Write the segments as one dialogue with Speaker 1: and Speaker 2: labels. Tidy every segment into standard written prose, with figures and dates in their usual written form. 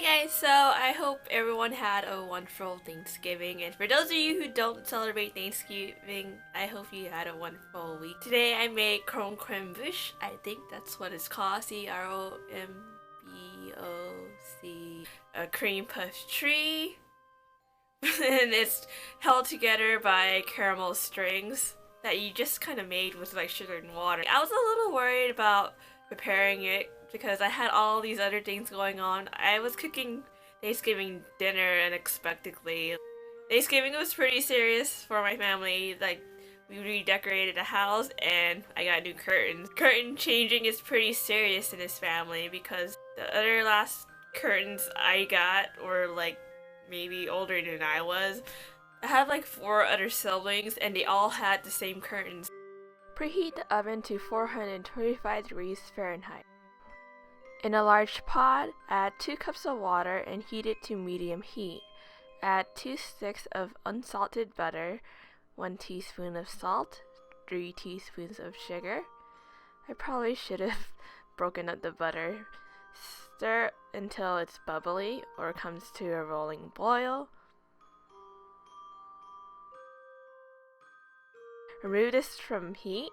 Speaker 1: guys, so I hope everyone had a wonderful Thanksgiving, and for those of you who don't celebrate Thanksgiving, I hope you had a wonderful week. Today I made Cromquembouche, I think that's what it's called, C-R-O-M-B-O-C, a cream pastry, and it's held together by caramel strings that you just kind of made with like sugar and water. I was a little worried about preparing it because I had all these other things going on. I was cooking Thanksgiving dinner unexpectedly. Thanksgiving was pretty serious for my family. Like, we redecorated the house and I got new curtains. Curtain changing is pretty serious in this family because the other last curtains I got were like maybe older than I was. I have like 4 other siblings and they all had the same curtains. Preheat the oven to 425 degrees Fahrenheit. In a large pot, add 2 cups of water and heat it to medium heat. Add 2 sticks of unsalted butter, 1 teaspoon of salt, 3 teaspoons of sugar. I probably should have broken up the butter. Stir until it's bubbly or comes to a rolling boil. Remove this from heat.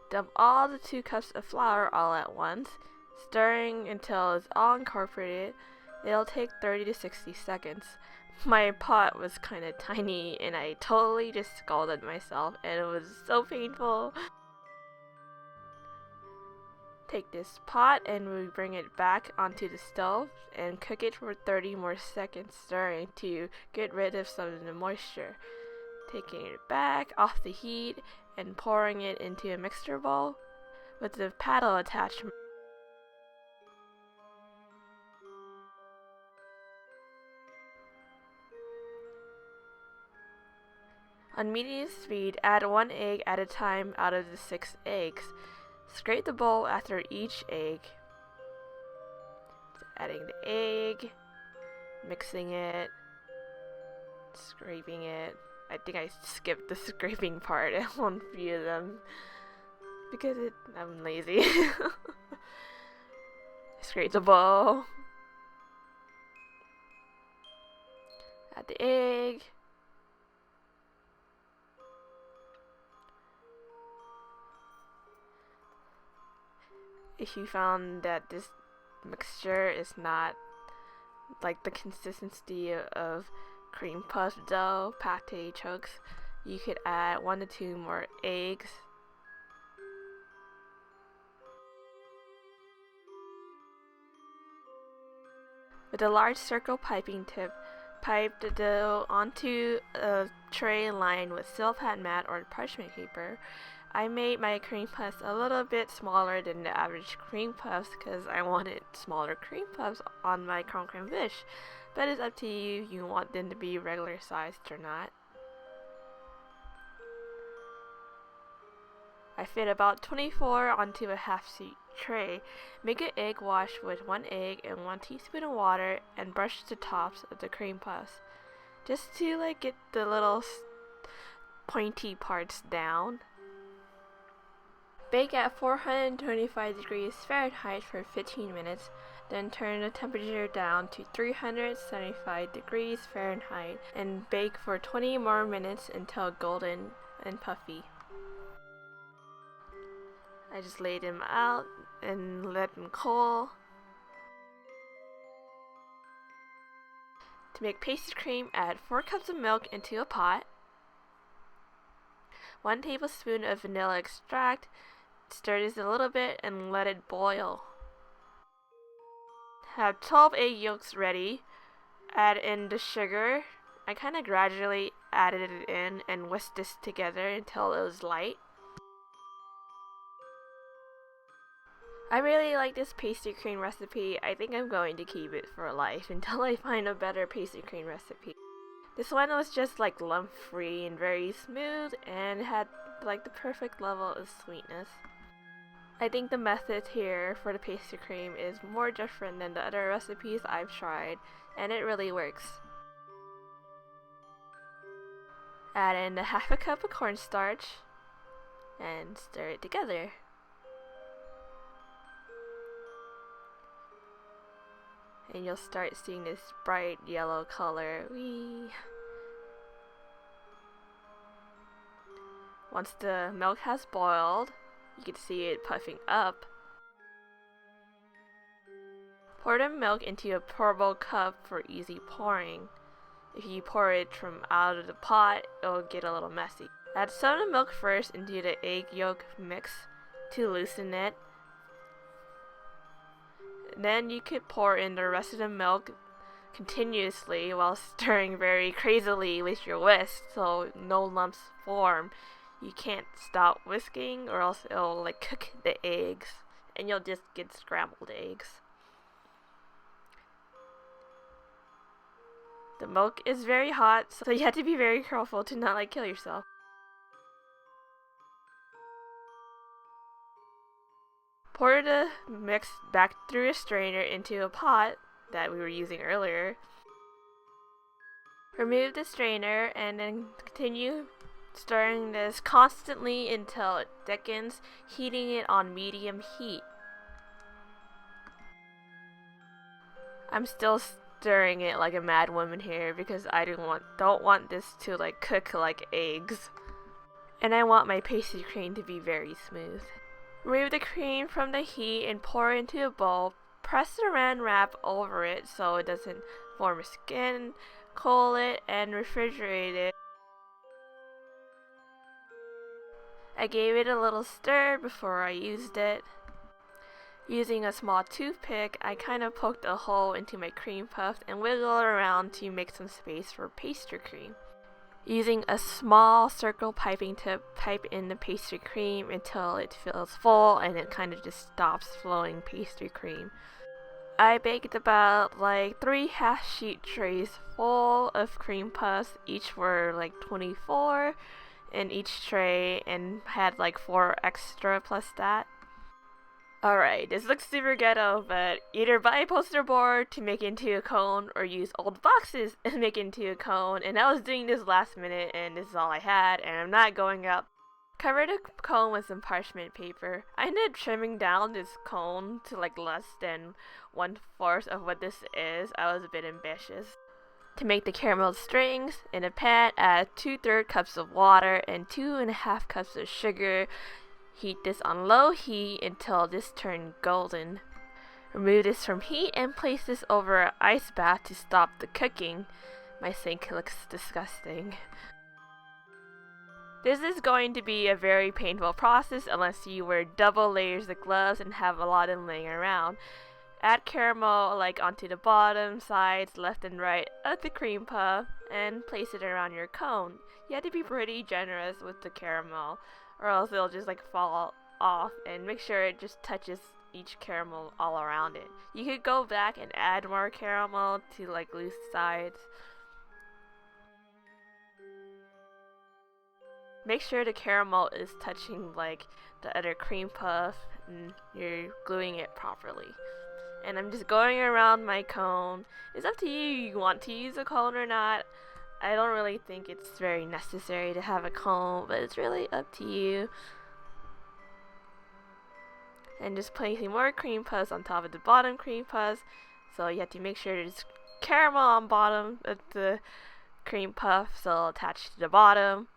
Speaker 1: Dump all the 2 cups of flour all at once, stirring until it's all incorporated. It'll take 30 to 60 seconds. My pot was kind of tiny and I totally just scalded myself and it was so painful. Take this pot and we bring it back onto the stove and cook it for 30 more seconds, stirring to get rid of some of the moisture. Taking it back off the heat and pouring it into a mixer bowl with the paddle attachment. On medium speed, add 1 egg at a time out of the 6 eggs. Scrape the bowl after each egg. Adding the egg, mixing it, scraping it. I think I skipped the scraping part on a few of them because I'm lazy. Scrape the bowl. Add the egg. If you found that this mixture is not like the consistency of cream puff dough, pate chunks, you could add 1 to 2 more eggs. With a large circle piping tip, pipe the dough onto a tray lined with silk mat or parchment paper. I made my cream puffs a little bit smaller than the average cream puffs because I wanted smaller cream puffs on my Cromquembouche, but it's up to you if you want them to be regular sized or not. I fit about 24 onto a half-sheet tray. Make an egg wash with 1 egg and 1 teaspoon of water and brush the tops of the cream puffs just to like get the little pointy parts down. Bake at 425 degrees Fahrenheit for 15 minutes, then turn the temperature down to 375 degrees Fahrenheit and bake for 20 more minutes until golden and puffy. I just laid them out and let them cool. To make pastry cream, add 4 cups of milk into a pot, 1 tablespoon of vanilla extract. Stir this a little bit and let it boil. Have 12 egg yolks ready. Add in the sugar. I kind of gradually added it in and whisked this together until it was light. I really like this pastry cream recipe. I think I'm going to keep it for life until I find a better pastry cream recipe. This one was just like lump free and very smooth and had like the perfect level of sweetness. I think the method here for the pastry cream is more different than the other recipes I've tried, and it really works. Add in a half a cup of cornstarch and stir it together. and you'll start seeing this bright yellow color. Whee! Once the milk has boiled, you can see it puffing up. Pour the milk into a pourable cup for easy pouring. If you pour it from out of the pot, it'll get a little messy. Add soda milk first into the egg yolk mix to loosen it. Then you could pour in the rest of the milk continuously while stirring very crazily with your whisk so no lumps form. You can't stop whisking or else it'll like cook the eggs and you'll just get scrambled eggs. The milk is very hot, so you have to be very careful to not like kill yourself. Pour the mix back through a strainer into a pot that we were using earlier. Remove the strainer and then continue stirring this constantly until it thickens, heating it on medium heat. I'm still stirring it like a mad woman here because I don't want this to like cook like eggs. And I want my pastry cream to be very smooth. Remove the cream from the heat and pour it into a bowl. Press the saran wrap over it so it doesn't form a skin. Cool it and refrigerate it. I gave it a little stir before I used it. Using a small toothpick, I kind of poked a hole into my cream puff and wiggled around to make some space for pastry cream. Using a small circle piping tip, pipe in the pastry cream until it feels full and it kind of just stops flowing pastry cream. I baked about like 3 half-sheet trays full of cream puffs. Each were like 24 in each tray and had like 4 extra plus that. Alright, this looks super ghetto, but either buy a poster board to make into a cone or use old boxes and make into a cone. And I was doing this last minute and this is all I had and I'm not going up. Cover the cone with some parchment paper. I ended up trimming down this cone to like less than 1/4 of what this is. I was a bit ambitious. To make the caramel strings, in a pan add 2/3 cups of water and 2.5 cups of sugar. Heat this on low heat until this turns golden. Remove this from heat and place this over an ice bath to stop the cooking. My sink looks disgusting. This is going to be a very painful process unless you wear double layers of gloves and have a lot of them laying around. Add caramel like onto the bottom, sides, left and right of the cream puff and place it around your cone. You have to be pretty generous with the caramel or else it'll just like fall off, and make sure it just touches each caramel all around it. You could go back and add more caramel to like loose sides. Make sure the caramel is touching like the other cream puff and you're gluing it properly. And I'm just going around my cone. It's up to you, you want to use a cone or not. I don't really think it's very necessary to have a cone, but it's really up to you. And just placing more cream puffs on top of the bottom cream puffs. So you have to make sure there's caramel on bottom of the cream puff, so it'll attach to the bottom.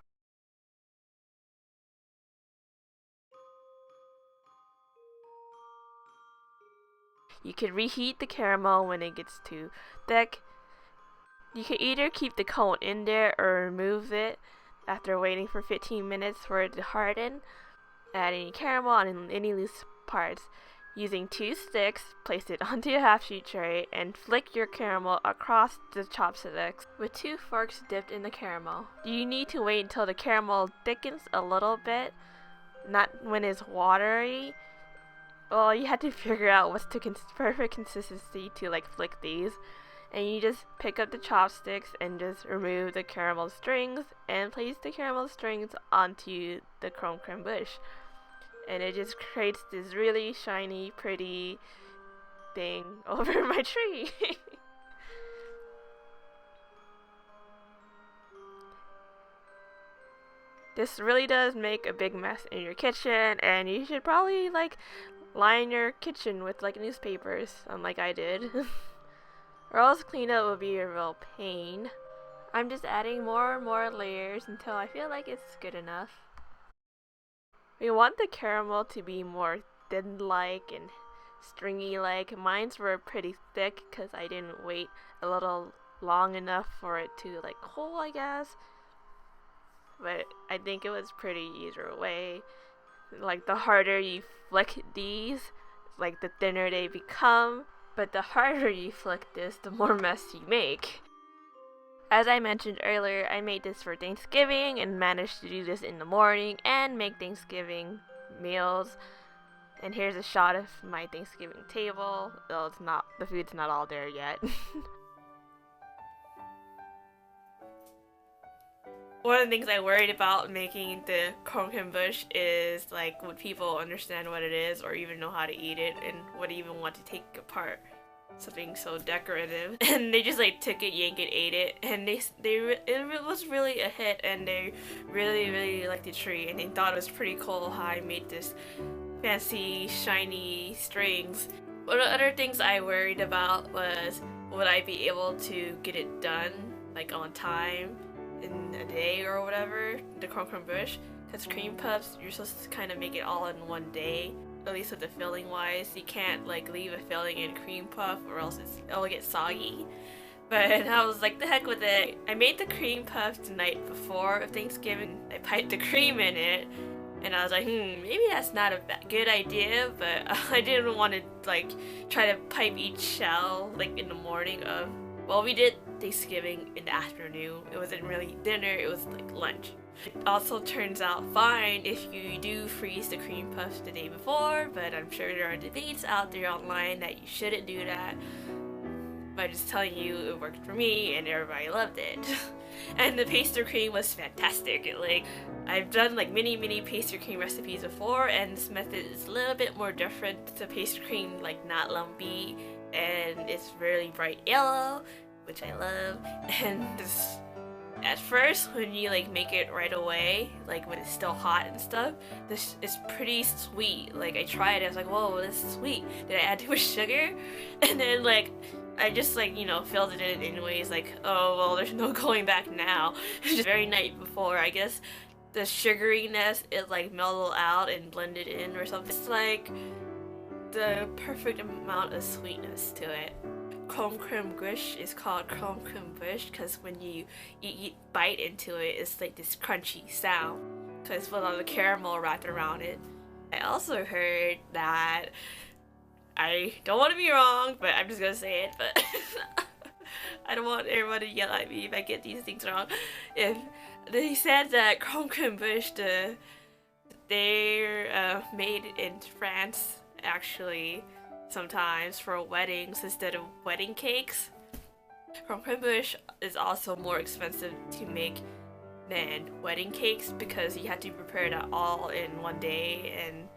Speaker 1: You can reheat the caramel when it gets too thick. You can either keep the cone in there or remove it after waiting for 15 minutes for it to harden. Add any caramel on any loose parts. Using 2 sticks, place it onto a half-sheet tray and flick your caramel across the chopsticks with 2 forks dipped in the caramel. You need to wait until the caramel thickens a little bit, not when it's watery. Well, you have to figure out what's the perfect consistency to like flick these. And you just pick up the chopsticks and just remove the caramel strings and place the caramel strings onto the Cromquembouche. And it just creates this really shiny, pretty thing over my tree. This really does make a big mess in your kitchen, and you should probably like line your kitchen with like newspapers, like I did. or else cleanup would be a real pain. I'm just adding more and more layers until I feel like it's good enough. We want the caramel to be more thin-like and stringy-like. Mines were pretty thick because I didn't wait a little long enough for it to like cool, I guess. But I think it was pretty either way. Like the harder you flick these, like the thinner they become. But the harder you flick this, the more mess you make. As I mentioned earlier, I made this for Thanksgiving and managed to do this in the morning and make Thanksgiving meals. And here's a shot of my Thanksgiving table. Well, it's not, the food's not all there yet. One of the things I worried about making the Cromquembouche is like, would people understand what it is or even know how to eat it, and would even want to take apart something so decorative. And they just like took it, yanked it, ate it, and it was really a hit, and they really liked the tree, and they thought it was pretty cool how I made this fancy shiny strings. One of the other things I worried about was, would I be able to get it done like on time in a day or whatever, the Cromquembouche, because cream puffs, you're supposed to kind of make it all in one day. At least with the filling wise, you can't like leave a filling in cream puff or else it'll get soggy. But I was like, the heck with it. I made the cream puff the night before Thanksgiving. I piped the cream in it, and I was like, maybe that's not a good idea, but I didn't want to like try to pipe each shell like in the morning of, well, we did Thanksgiving in the afternoon. It wasn't really dinner, it was like lunch. It also turns out fine if you do freeze the cream puffs the day before, but I'm sure there are debates out there online that you shouldn't do that. But just telling you, it worked for me and everybody loved it. And the pastry cream was fantastic. I've done like many pastry cream recipes before, and this method is a little bit more different. The pastry cream like not lumpy, and it's really bright yellow, which I love. And this, at first, when you like make it right away, like when it's still hot and stuff, this is pretty sweet. Like I tried it, I was like, whoa, this is sweet. Did I add too much sugar? And then like I just like, you know, filled it in anyways, like, oh well, there's no going back now. Just very night before, I guess the sugariness is like mellowed out and blended in or something. It's like the perfect amount of sweetness to it. Cromquembouche is called Cromquembouche because when you bite into it, it's like this crunchy sound because with all the caramel wrapped around it. I also heard that, I don't want to be wrong, but I'm just gonna say it, but I don't want everyone to yell at me if I get these things wrong. If they said that Cromquembouche, they're made in France actually sometimes for weddings instead of wedding cakes. Cromquembouche is also more expensive to make than wedding cakes because you have to prepare that all in one day, and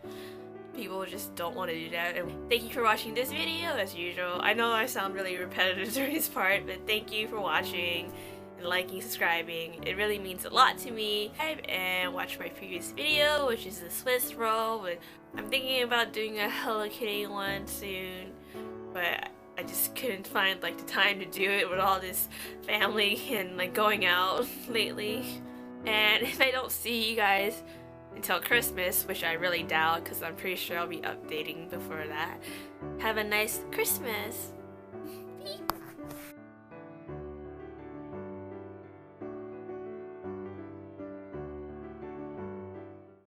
Speaker 1: people just don't want to do that. And thank you for watching this video as usual. I know I sound really repetitive during this part, but thank you for watching and liking, subscribing. It really means a lot to me. And watch my previous video, which is the Swiss roll. But I'm thinking about doing a Hello Kitty one soon, but I just couldn't find like the time to do it with all this family and like going out lately. And if I don't see you guys until Christmas, which I really doubt because I'm pretty sure I'll be updating before that, have a nice Christmas!